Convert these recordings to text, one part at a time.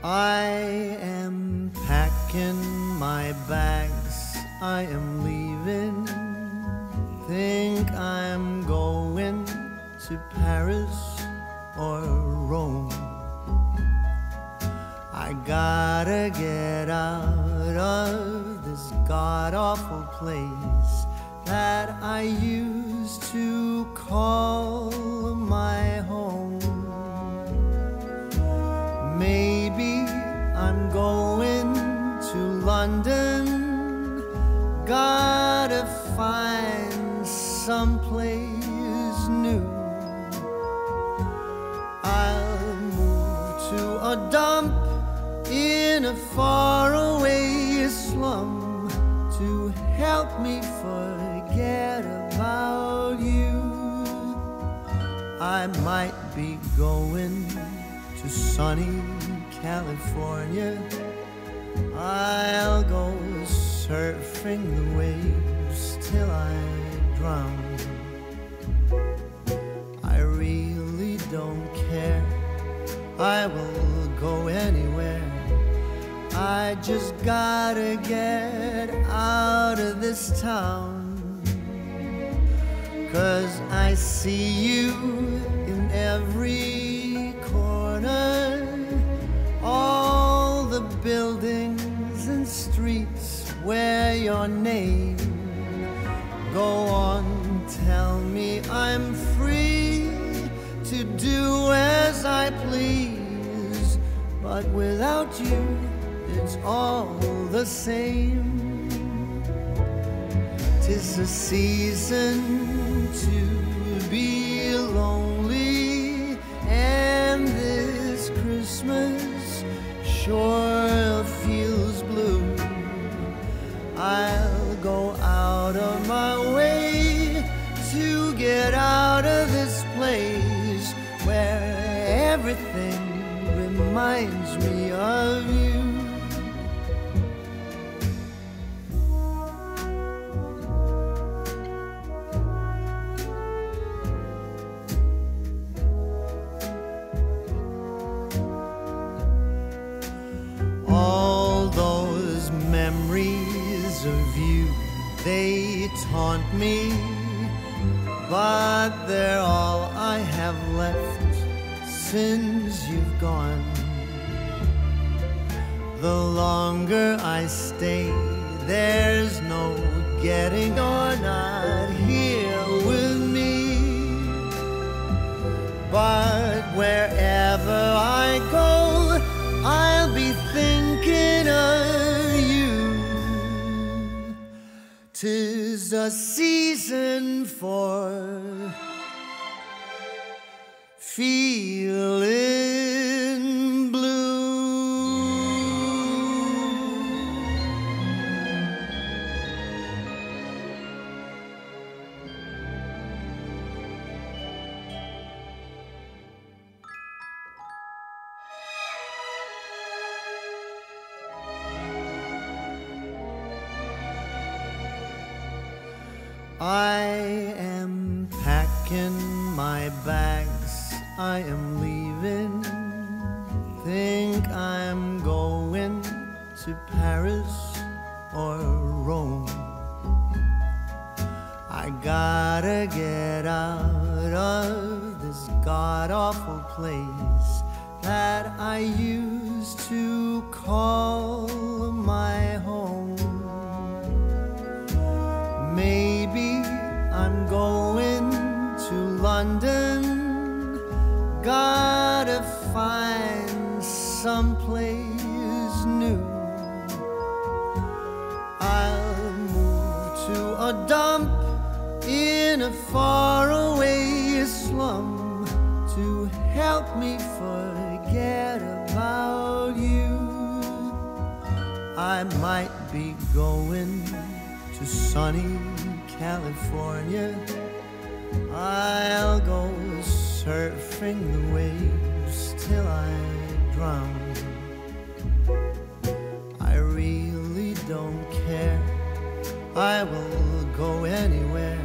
I am packing my bags, I am leaving. Think I'm going to Paris or Rome. I gotta get out of this god-awful place that I used to call my home. Maybe I'm going to London. Gotta find someplace new. I'll move to a dump in a faraway slum to help me forget about you. I might be going to sunny California. I'll go surfing the waves till I drown. I really don't care, I will go anywhere. I just gotta get out of this town. 'Cause I see you in every corner, all the buildings and streets where your name. Go on, tell me I'm free to do as I please, but without you it's all the same. 'Tis a season to be lonely, and this Christmas sure feels blue. I'll go out of my way to get out of this place where everything reminds me of you. All those memories of you, they taunt me, but they're all I have left since you've gone. The longer I stay, there's no getting you're not here with me. But wherever I go, I'll be thinking of you. 'Tis a season for feeling blue. I am packing my bags, I am leaving. Think I'm going to Paris or Rome. I gotta get out of this god-awful place that I used to call my home. Maybe I'm going to London. Gotta find someplace new. I'll move to a dump in a faraway slum to help me forget about you. I might be going to sunny California. I'll go surfing the waves till I drown. I really don't care, I will go anywhere.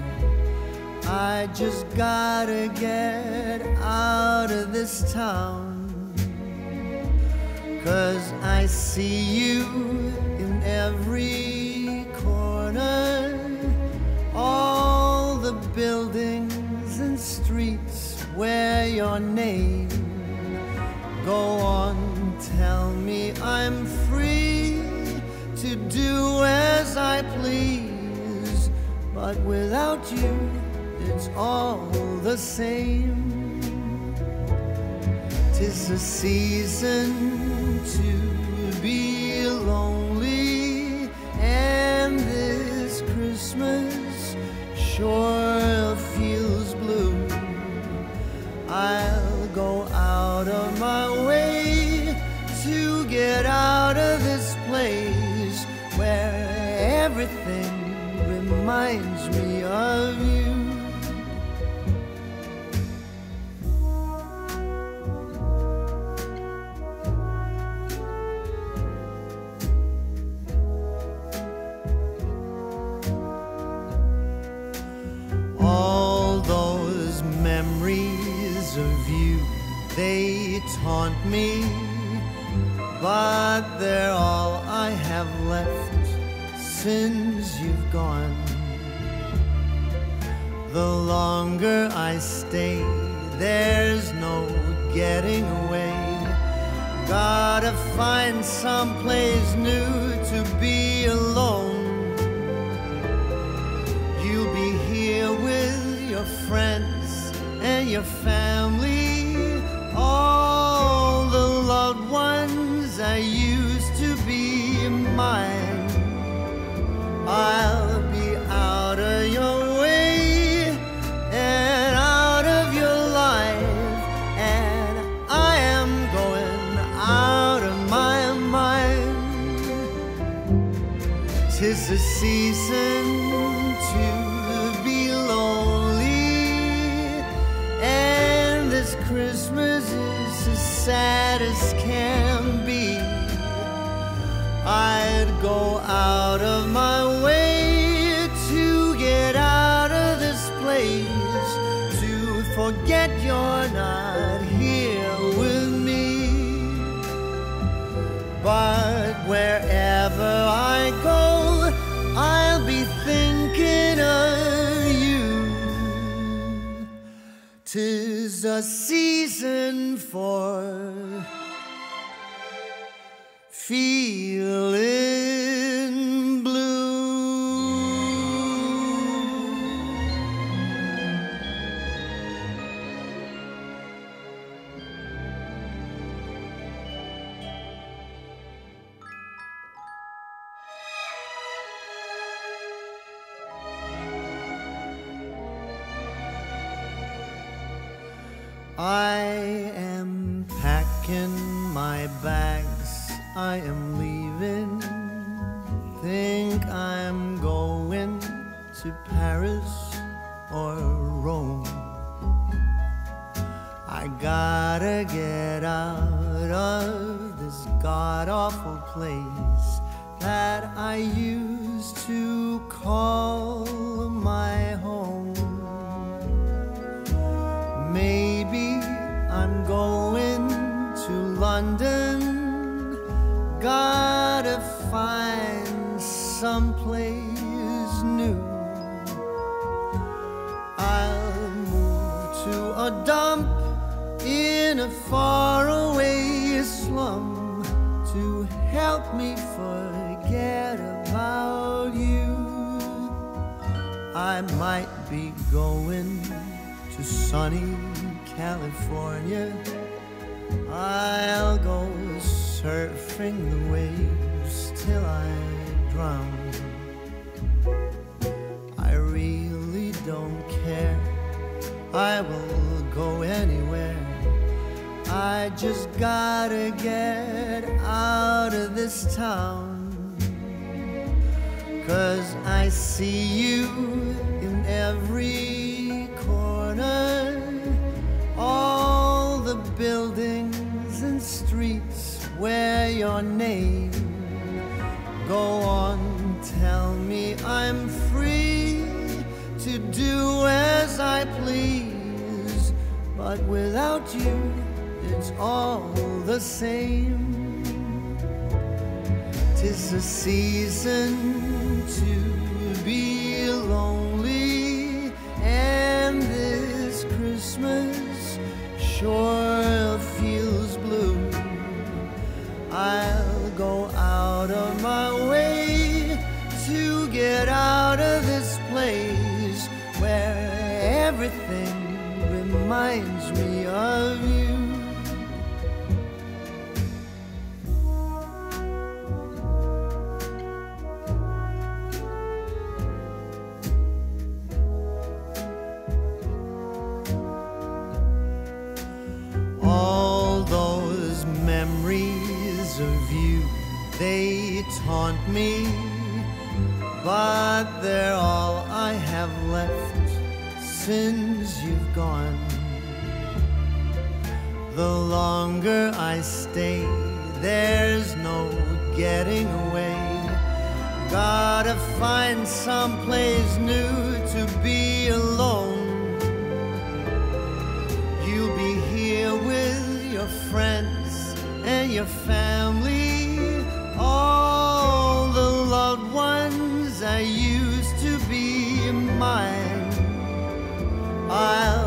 I just gotta get out of this town. 'cause I see you in every corner. All the buildings and streets wear your name. Go on, tell me I'm free to do as I please, but without you, it's all the same. 'Tis a season to be lonely, and this Christmas sure feels blue. I'll go out of my way to get out of this place where everything reminds me of you. All those memories of you, they taunt me, but they're all I have left since you've gone. The longer I stay, there's no getting away. Gotta find someplace new to be alone. You'll be here with your friends and your family, all the loved ones that used to be mine. I'll be out of your way and out of your life, and I am going out of my mind. 'Tis the season to be lonely, and this Christmas is as sad as can be. I'd go out of my way to get out of this place, to forget you're not here with me. But wherever I go, I'll be thinking of you. 'Tis a season for feeling blue. I am packing my bags, I am leaving. Think I'm going to Paris or Rome. I gotta get out of this god-awful place that I used to call my home. Maybe I'm going to London. Gotta find someplace new. I'll move to a dump in a faraway slum to help me forget about you. I might be going to sunny California. I'll go surfing the waves till I drown. I really don't care, I will go anywhere. I just gotta get out of this town. 'Cause I see you in every corner, all the buildings and streets wear your name. Go on, tell me I'm free to do as I please, but without you, it's all the same. 'Tis a season to be lonely, and this Christmas sure feels blue. I'll go out of my way to get out of this place where everything reminds me of you. All those memories of you, they taunt me, but they're all I have left since you've gone. The longer I stay, there's no getting away. Gotta find someplace new to be alone. You'll be here with your friends and your family, all the loved ones that used to be mine. I'll